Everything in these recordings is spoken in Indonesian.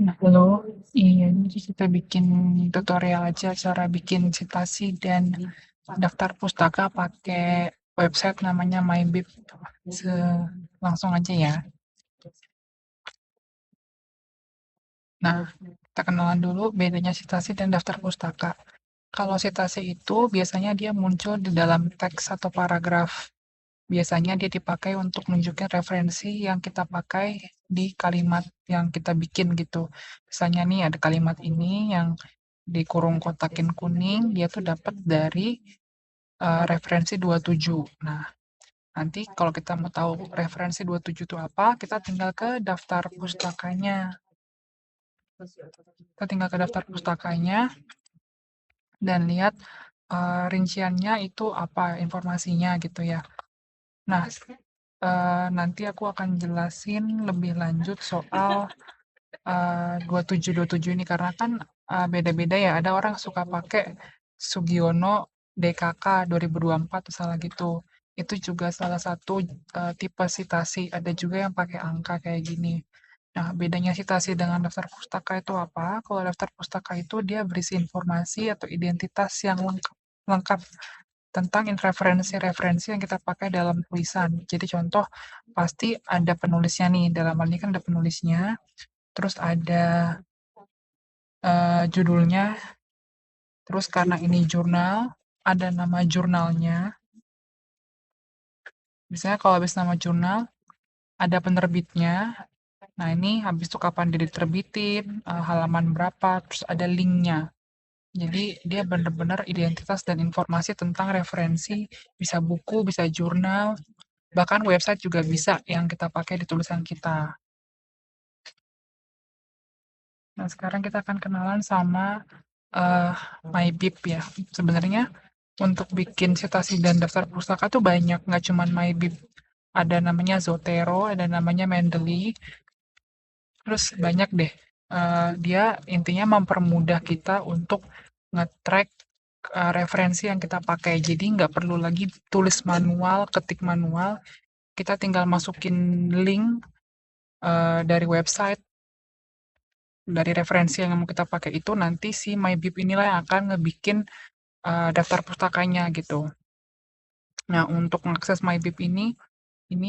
Nah, halo. Iya, jadi kita bikin tutorial aja cara bikin citasi dan daftar pustaka pakai website namanya MyBib. Langsung aja ya. Nah, kita kenalan dulu bedanya citasi dan daftar pustaka. Kalau citasi itu biasanya dia muncul di dalam teks atau paragraf. Biasanya dia dipakai untuk nunjukin referensi yang kita pakai di kalimat yang kita bikin gitu. Misalnya nih ada kalimat ini yang di kurung kotakin kuning, dia tuh dapat dari referensi 27. Nah, nanti kalau kita mau tahu referensi 27 itu apa, kita tinggal ke daftar pustakanya. Kita tinggal ke daftar pustakanya dan lihat rinciannya itu apa informasinya gitu ya. Nah, nanti aku akan jelasin lebih lanjut soal 2727 ini karena kan beda-beda ya. Ada orang suka pakai Sugiono DKK 2024 salah gitu. Itu juga salah satu tipe sitasi. Ada juga yang pakai angka kayak gini. Nah, bedanya sitasi dengan daftar pustaka itu apa? Kalau daftar pustaka itu dia berisi informasi atau identitas yang lengkap, lengkap tentang referensi-referensi yang kita pakai dalam tulisan. Jadi contoh, pasti ada penulisnya nih, dalam hal ini kan ada penulisnya, terus ada judulnya, terus karena ini jurnal, ada nama jurnalnya. Misalnya kalau habis nama jurnal, ada penerbitnya. Nah ini habis itu kapan dia diterbitin, halaman berapa, terus ada linknya. Jadi dia benar-benar identitas dan informasi tentang referensi, bisa buku, bisa jurnal, bahkan website juga bisa yang kita pakai di tulisan kita. Nah, sekarang kita akan kenalan sama uh, MyBib ya. Sebenarnya untuk bikin citasi dan daftar pustaka tuh banyak, nggak cuma MyBib. Ada namanya Zotero, ada namanya Mendeley, terus banyak deh. Dia intinya mempermudah kita untuk nge-track referensi yang kita pakai. Jadi nggak perlu lagi tulis manual, ketik manual. Kita tinggal masukin link dari website dari referensi yang mau kita pakai itu nanti si MyBib inilah yang akan ngebikin daftar pustakanya gitu. Nah, untuk mengakses MyBib ini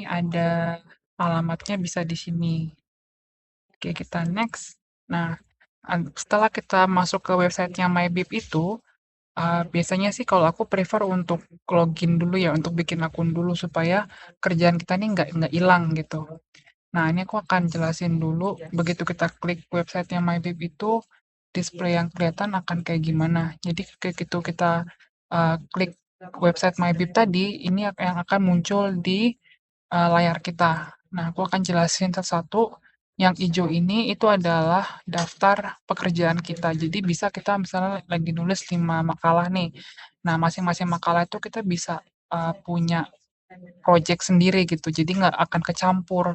ada alamatnya bisa di sini. Oke, kita next. Nah, setelah kita masuk ke websitenya MyBib itu, biasanya sih kalau aku prefer untuk login dulu ya, untuk bikin akun dulu supaya kerjaan kita nih nggak hilang gitu. Nah, ini aku akan jelasin dulu, begitu kita klik websitenya MyBib itu, display yang kelihatan akan kayak gimana. Jadi begitu kita klik website MyBib tadi, ini yang akan muncul di layar kita. Nah, aku akan jelasin satu-satu. Yang hijau ini itu adalah daftar pekerjaan kita. Jadi bisa kita misalnya lagi nulis 5 makalah nih. Nah, masing-masing makalah itu kita bisa punya project sendiri gitu. Jadi nggak akan kecampur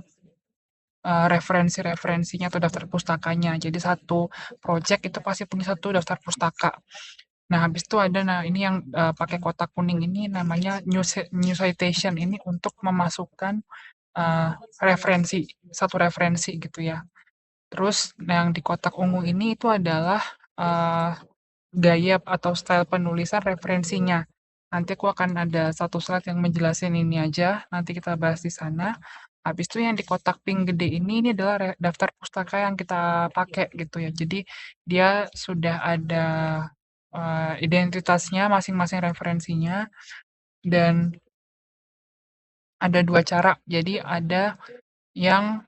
referensi-referensinya atau daftar pustakanya. Jadi satu project itu pasti punya satu daftar pustaka. Nah, habis itu ada ini yang pakai kotak kuning ini namanya new citation ini untuk memasukkan uh, referensi, satu referensi gitu ya. Terus yang di kotak ungu ini itu adalah uh, gaya atau style penulisan referensinya. Nanti aku akan ada satu slide yang menjelaskan ini aja, nanti kita bahas di sana. Habis itu yang di kotak pink gede ini adalah daftar pustaka yang kita pakai gitu ya. Jadi dia sudah ada identitasnya masing-masing referensinya dan ada dua cara. Jadi ada yang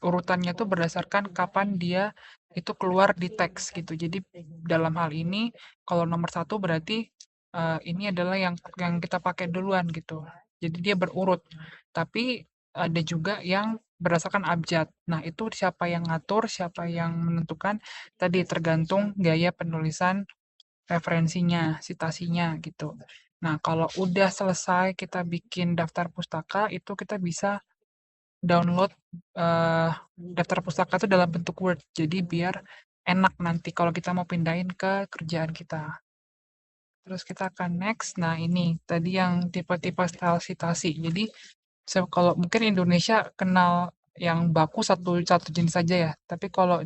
urutannya tuh berdasarkan kapan dia itu keluar di teks gitu. Jadi dalam hal ini kalau nomor satu berarti ini adalah yang kita pakai duluan gitu. Jadi dia berurut. Tapi ada juga yang berdasarkan abjad. Nah, itu siapa yang ngatur, siapa yang menentukan tadi tergantung gaya penulisan referensinya, citasinya gitu. Nah, kalau udah selesai kita bikin daftar pustaka, itu kita bisa download eh, daftar pustaka itu dalam bentuk Word. Jadi biar enak nanti kalau kita mau pindahin ke kerjaan kita. Terus kita akan next. Nah, ini tadi yang tipe-tipe style citasi. Jadi kalau mungkin Indonesia kenal yang baku satu satu jenis saja ya. Tapi kalau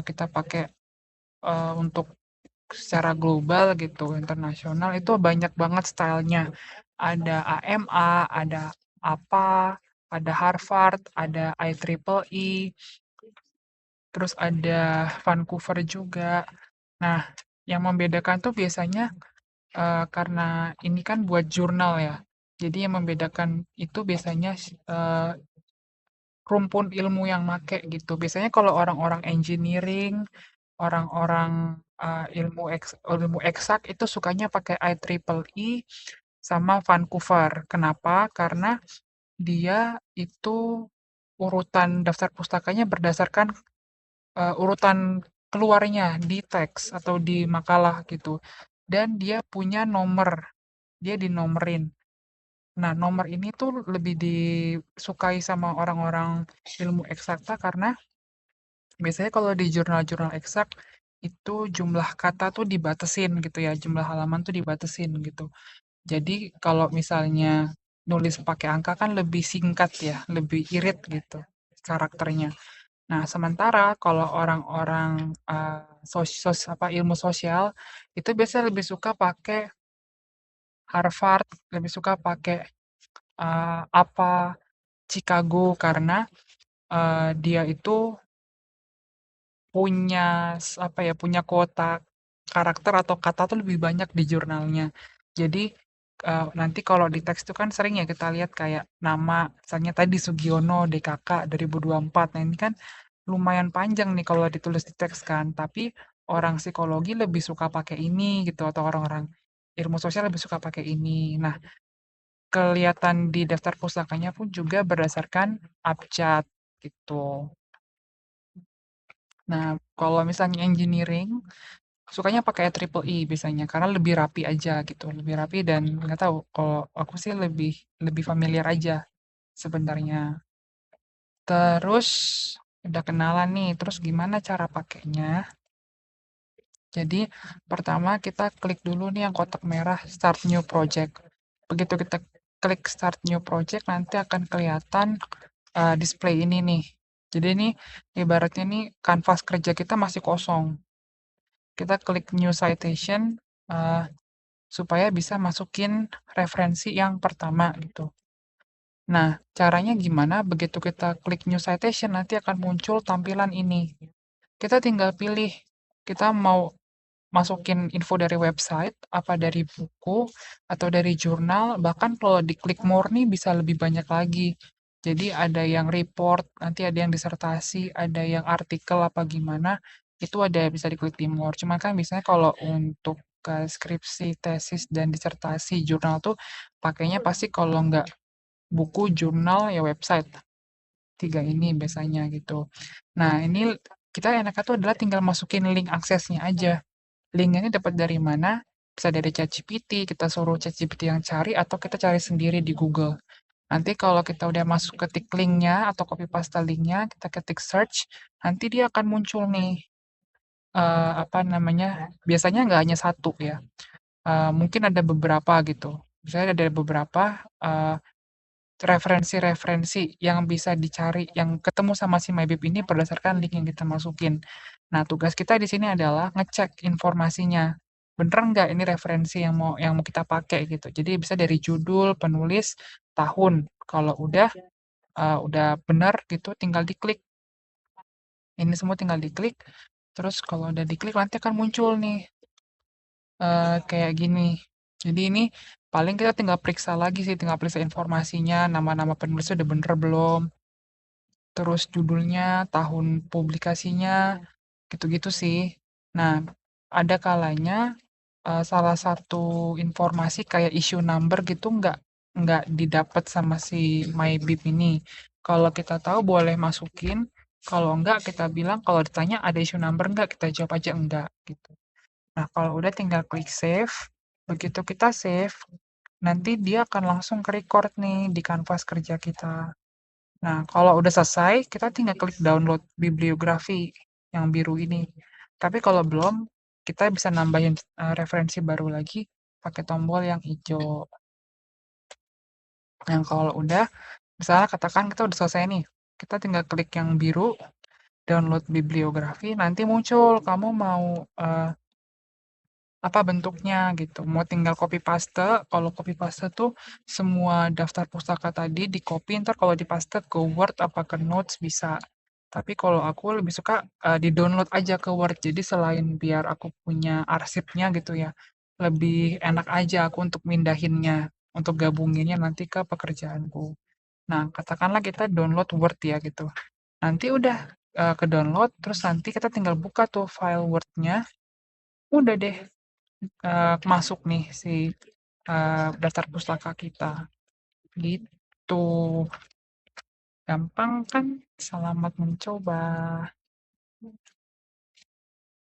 kita pakai untuk secara global gitu, internasional itu banyak banget stylenya. Ada AMA, ada apa, ada Harvard, ada IEEE, terus ada Vancouver juga. Nah, yang membedakan tuh biasanya karena ini kan buat jurnal ya. Jadi yang membedakan itu biasanya rumpun ilmu yang make gitu. Biasanya kalau orang-orang engineering, orang-orang ilmu eksak itu sukanya pakai IEEE sama Vancouver. Kenapa? Karena dia itu urutan daftar pustakanya berdasarkan urutan keluarnya di teks atau di makalah gitu. Dan dia punya nomor, dia dinomerin. Nah, nomor ini tuh lebih disukai sama orang-orang ilmu eksakta karena biasanya kalau di jurnal-jurnal eksak itu jumlah kata tuh dibatesin gitu ya, jumlah halaman tuh dibatesin gitu. Jadi kalau misalnya nulis pakai angka kan lebih singkat ya, lebih irit gitu karakternya. Nah, sementara kalau orang-orang ilmu sosial itu biasanya lebih suka pakai Harvard, lebih suka pakai apa Chicago karena dia itu punya kuota karakter atau kata tuh lebih banyak di jurnalnya. Jadi nanti kalau di teks itu kan sering ya kita lihat kayak nama, misalnya tadi Sugiono DKK 2024. Nah ini kan lumayan panjang nih kalau ditulis di teks kan. Tapi orang psikologi lebih suka pakai ini gitu atau orang-orang ilmu sosial lebih suka pakai ini. Nah kelihatan di daftar pustakanya pun juga berdasarkan abjad gitu. Nah, kalau misalnya engineering, sukanya pakai triple E biasanya karena lebih rapi aja gitu, lebih rapi dan nggak tahu kalau aku sih lebih lebih familiar aja sebenarnya. Terus udah kenalan nih, terus gimana cara pakainya? Jadi pertama kita klik dulu nih yang kotak merah Start New Project. Begitu kita klik Start New Project nanti akan kelihatan display ini nih. Jadi ini ibaratnya nih kanvas kerja kita masih kosong. Kita klik New Citation uh, supaya bisa masukin referensi yang pertama gitu. Nah, caranya gimana? Begitu kita klik New Citation, nanti akan muncul tampilan ini. Kita tinggal pilih, kita mau masukin info dari website, apa dari buku, atau dari jurnal, bahkan kalau diklik more nih bisa lebih banyak lagi. Jadi ada yang report, nanti ada yang disertasi, ada yang artikel apa gimana, itu ada bisa diklik di more. Cuma kan biasanya kalau untuk skripsi, tesis, dan disertasi jurnal tuh pakainya pasti kalau nggak buku, jurnal, ya website. Tiga ini biasanya gitu. Nah, ini kita enaknya tuh adalah tinggal masukin link aksesnya aja. Link ini dapat dari mana? Bisa dari ChatGPT, kita suruh ChatGPT yang cari, atau kita cari sendiri di Google. Nanti kalau kita udah masuk ketik linknya atau copy paste linknya, kita ketik search, nanti dia akan muncul nih, apa namanya, biasanya nggak hanya satu ya, mungkin ada beberapa gitu. Misalnya ada beberapa referensi-referensi yang bisa dicari, yang ketemu sama si MyBib ini berdasarkan link yang kita masukin. Nah, tugas kita di sini adalah ngecek informasinya. Bener nggak ini referensi yang mau kita pakai gitu. Jadi bisa dari judul, penulis, tahun. Kalau udah benar gitu, tinggal diklik. Ini semua tinggal diklik. Terus kalau udah diklik nanti akan muncul nih kayak gini. Jadi ini paling kita tinggal periksa lagi sih, tinggal periksa informasinya, nama-nama penulisnya udah bener belum, terus judulnya, tahun publikasinya, gitu-gitu sih. Nah, ada kalanya salah satu informasi kayak issue number gitu nggak didapat sama si MyBib ini. Kalau kita tahu boleh masukin, kalau enggak kita bilang kalau ditanya ada issue number enggak, kita jawab aja enggak gitu. Nah, kalau udah tinggal klik save. Begitu kita save, nanti dia akan langsung ke-record nih di kanvas kerja kita. Nah, kalau udah selesai, kita tinggal klik download bibliografi yang biru ini. Tapi kalau belum, kita bisa nambahin referensi baru lagi pakai tombol yang hijau. Yang kalau udah, misalnya katakan kita udah selesai nih. kita tinggal klik yang biru, download bibliografi, nanti muncul kamu mau, apa bentuknya gitu, mau tinggal copy paste, kalau copy paste tuh semua daftar pustaka tadi di-copy, entar kalau di-paste ke Word apa ke Notes bisa. Tapi kalau aku lebih suka, di-download aja ke Word, jadi selain biar aku punya arsipnya gitu ya, lebih enak aja aku untuk mindahinnya, untuk gabunginnya nanti ke pekerjaanku. Nah, katakanlah kita download Word ya gitu, nanti udah, ke-download, terus nanti kita tinggal buka tuh file Word-nya, udah deh masuk nih si, daftar pustaka kita, gitu. Gampang kan? Selamat mencoba.